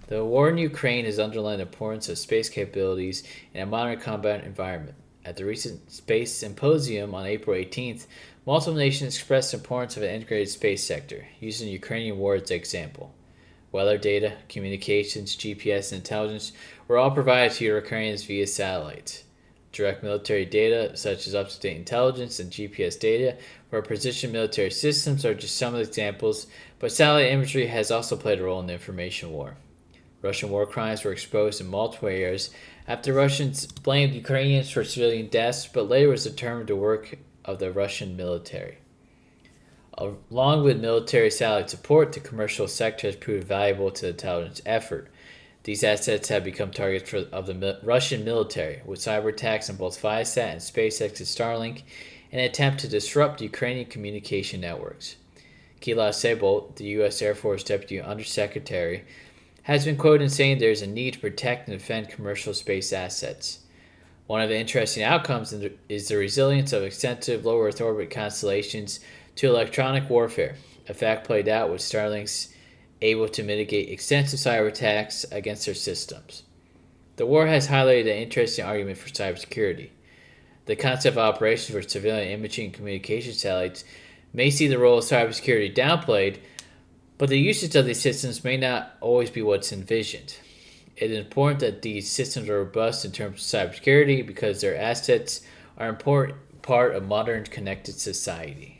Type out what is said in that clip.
The war in Ukraine has underlined the importance of space capabilities in a modern combat environment. At the recent Space Symposium on April 18th, multiple nations expressed the importance of an integrated space sector, using the Ukrainian war as an example. Weather data, communications, GPS, and intelligence were all provided to Ukrainians via satellites. Direct military data, such as up to date intelligence and GPS data for precision military systems, are just some of the examples, but satellite imagery has also played a role in the information war. Russian war crimes were exposed in multiple areas after Russians blamed Ukrainians for civilian deaths, but later was determined the work of the Russian military. Along with military satellite support, the commercial sector has proved valuable to the intelligence effort. These assets have become targets of the Russian military, with cyber attacks on both Viasat and SpaceX's Starlink in an attempt to disrupt Ukrainian communication networks. Kila Sebolt, the U.S. Air Force Deputy Undersecretary, has been quoted in saying there is a need to protect and defend commercial space assets. One of the interesting outcomes is the resilience of extensive low Earth orbit constellations to electronic warfare, a fact played out with Starlink's able to mitigate extensive cyber attacks against their systems. The war has highlighted an interesting argument for cybersecurity. The concept of operations for civilian imaging and communication satellites may see the role of cybersecurity downplayed, but the usage of these systems may not always be what's envisioned. It is important that these systems are robust in terms of cybersecurity because their assets are an important part of modern connected society.